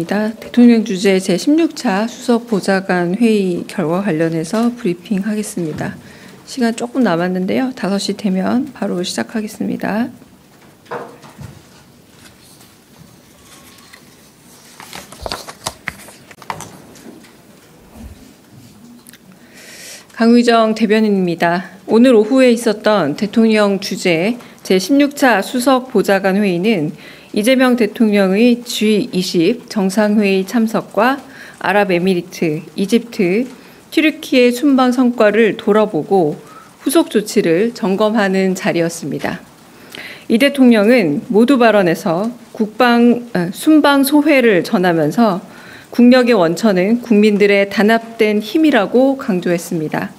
대변인입니다. 대통령 주재 제16차 수석보좌관 회의 결과 관련해서 브리핑하겠습니다. 시간 조금 남았는데요. 5시 되면 바로 시작하겠습니다. 강의정 대변인입니다. 오늘 오후에 있었던 대통령 주재 제16차 수석보좌관 회의는 이재명 대통령의 G20 정상회의 참석과 아랍에미리트, 이집트, 튀르키예 순방 성과를 돌아보고 후속 조치를 점검하는 자리였습니다. 이 대통령은 모두 발언에서 순방 소회를 전하면서 국력의 원천은 국민들의 단합된 힘이라고 강조했습니다.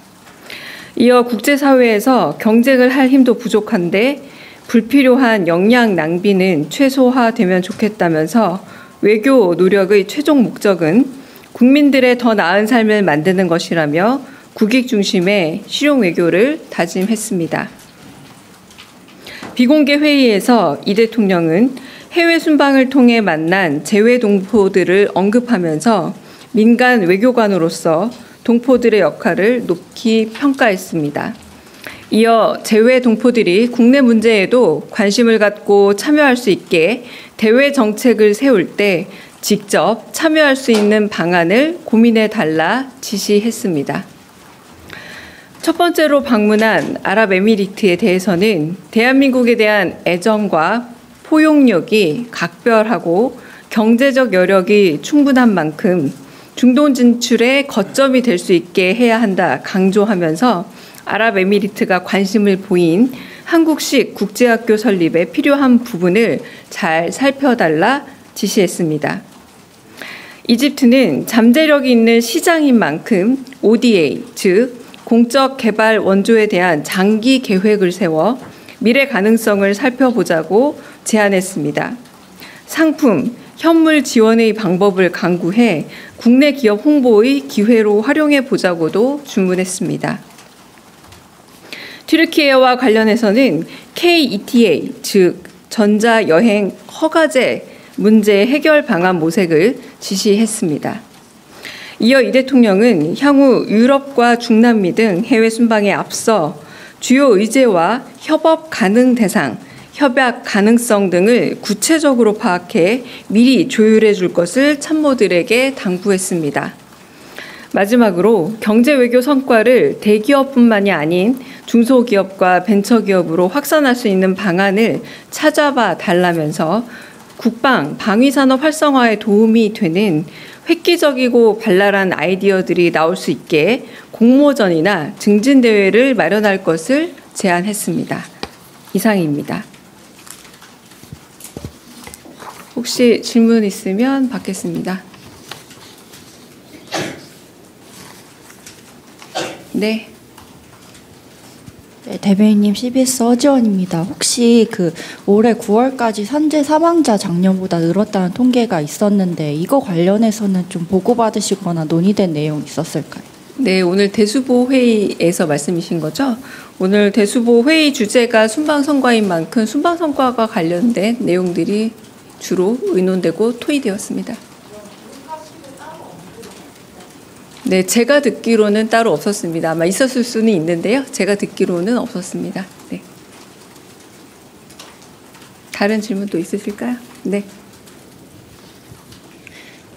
이어 국제사회에서 경쟁을 할 힘도 부족한데 불필요한 역량 낭비는 최소화되면 좋겠다면서 외교 노력의 최종 목적은 국민들의 더 나은 삶을 만드는 것이라며 국익 중심의 실용 외교를 다짐했습니다. 비공개 회의에서 이 대통령은 해외 순방을 통해 만난 재외 동포들을 언급하면서 민간 외교관으로서 동포들의 역할을 높이 평가했습니다. 이어 재외 동포들이 국내 문제에도 관심을 갖고 참여할 수 있게 대외 정책을 세울 때 직접 참여할 수 있는 방안을 고민해 달라 지시했습니다. 첫 번째로 방문한 아랍에미리트에 대해서는 대한민국에 대한 애정과 포용력이 각별하고 경제적 여력이 충분한 만큼 중동 진출의 거점이 될 수 있게 해야 한다 강조하면서 아랍에미리트가 관심을 보인 한국식 국제학교 설립에 필요한 부분을 잘 살펴달라 지시했습니다. 이집트는 잠재력이 있는 시장인 만큼 ODA, 즉 공적 개발 원조에 대한 장기 계획을 세워 미래 가능성을 살펴보자고 제안했습니다. 상품, 현물 지원의 방법을 강구해 국내 기업 홍보의 기회로 활용해 보자고도 주문했습니다. 튀르키예와 관련해서는 KETA, 즉 전자여행 허가제 문제 해결 방안 모색을 지시했습니다. 이어 이 대통령은 향후 유럽과 중남미 등 해외 순방에 앞서 주요 의제와 협업 가능 대상, 협약 가능성 등을 구체적으로 파악해 미리 조율해 줄 것을 참모들에게 당부했습니다. 마지막으로 경제 외교 성과를 대기업뿐만이 아닌 중소기업과 벤처기업으로 확산할 수 있는 방안을 찾아봐 달라면서 국방, 방위산업 활성화에 도움이 되는 획기적이고 발랄한 아이디어들이 나올 수 있게 공모전이나 증진대회를 마련할 것을 제안했습니다. 이상입니다. 혹시 질문 있으면 받겠습니다. 네. 네, 대변인님 CBS 서지원입니다. 혹시 올해 9월까지 산재 사망자 작년보다 늘었다는 통계가 있었는데 이거 관련해서는 좀 보고받으시거나 논의된 내용 있었을까요? 네, 오늘 대수보 회의에서 말씀이신 거죠? 오늘 대수보 회의 주제가 순방 성과인 만큼 순방 성과가 관련된 내용들이 주로 의논되고 토의되었습니다. 네, 제가 듣기로는 따로 없었습니다. 아마 있었을 수는 있는데요. 제가 듣기로는 없었습니다. 네. 다른 질문 또 있으실까요? 네.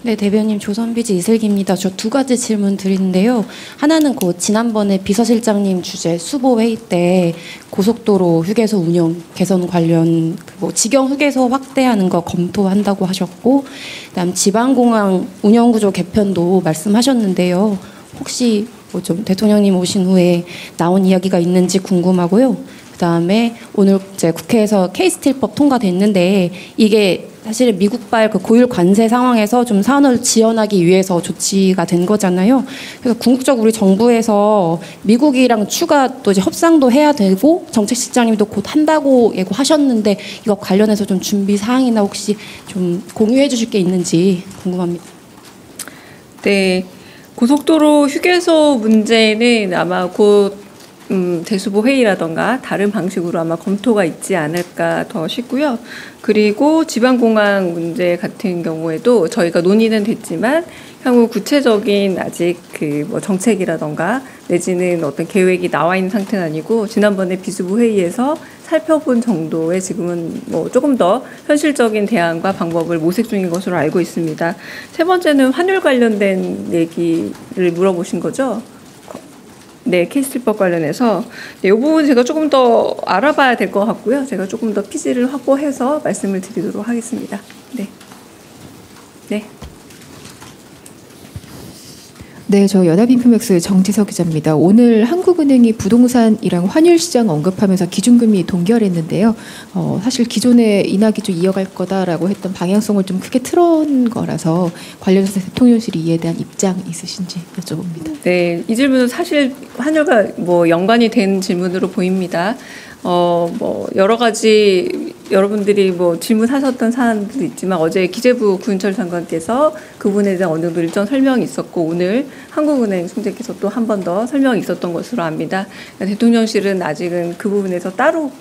네, 대변인 조선비지 이슬기입니다. 저 2가지 질문 드리는데요. 하나는 지난번에 비서실장님 주재 수보 회의 때 고속도로 휴게소 운영 개선 관련 직영 휴게소 확대하는 거 검토한다고 하셨고, 그다음 지방공항 운영구조 개편도 말씀하셨는데요. 혹시 좀 대통령님 오신 후에 나온 이야기가 있는지 궁금하고요. 그다음에 오늘 이제 국회에서 K스틸법 통과됐는데 이게 사실은 미국발 고율 관세 상황에서 좀 산업을 지원하기 위해서 조치가 된 거잖아요. 그래서 궁극적으로 우리 정부에서 미국이랑 추가 또 이제 협상도 해야 되고 정책실장님도 곧 한다고 예고하셨는데 이거 관련해서 좀 준비 사항이나 혹시 좀 공유해 주실 게 있는지 궁금합니다. 네, 고속도로 휴게소 문제는 아마 곧 대수보 회의라던가 다른 방식으로 아마 검토가 있지 않을까 더 싶고요. 그리고 지방공항 문제 같은 경우에도 저희가 논의는 됐지만 향후 구체적인 아직 그 뭐 정책이라던가 내지는 어떤 계획이 나와 있는 상태는 아니고 지난번에 비수부 회의에서 살펴본 정도의 지금은 뭐 조금 더 현실적인 대안과 방법을 모색 중인 것으로 알고 있습니다. 세 번째는 환율 관련된 얘기를 물어보신 거죠? 네, 케이스트리법 관련해서 이 부분 제가 조금 더 알아봐야 될 것 같고요. 제가 조금 더 피지를 확보해서 말씀을 드리도록 하겠습니다. 네. 네. 네, 저 연합인포맥스 정지석 기자입니다. 오늘 한국은행이 부동산이랑 환율시장 언급하면서 기준금리 동결했는데요. 사실 기존에 인하기 좀 이어갈 거다라고 했던 방향성을 좀 크게 틀어놓은 거라서 관련해서 대통령실이 이에 대한 입장 있으신지 여쭤봅니다. 네, 이 질문은 사실 환율과 뭐 연관이 된 질문으로 보입니다. 뭐 여러 가지 여러분들이 뭐 질문하셨던 사안도 있지만 어제 기재부 구윤철 장관께서 그 부분에 대한 어느 정도 일정 설명이 있었고 오늘 한국은행 총재께서 또 한 번 더 설명이 있었던 것으로 압니다. 대통령실은 아직은 그 부분에서 따로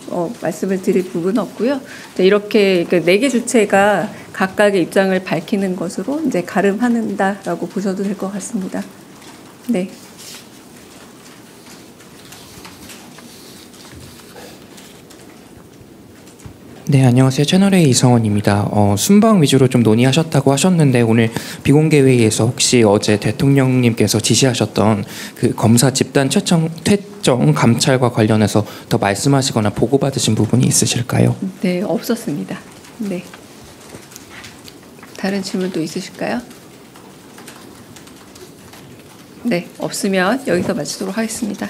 말씀을 드릴 부분은 없고요. 이렇게 네 개 주체가 각각의 입장을 밝히는 것으로 이제 가름한다라고 보셔도 될 것 같습니다. 네. 네, 안녕하세요. 채널A 이성원입니다. 순방 위주로 좀 논의하셨다고 하셨는데 오늘 비공개 회의에서 혹시 어제 대통령님께서 지시하셨던 그 검사 집단 퇴정 감찰과 관련해서 더 말씀하시거나 보고받으신 부분이 있으실까요? 네, 없었습니다. 네. 다른 질문도 있으실까요? 네, 없으면 여기서 마치도록 하겠습니다.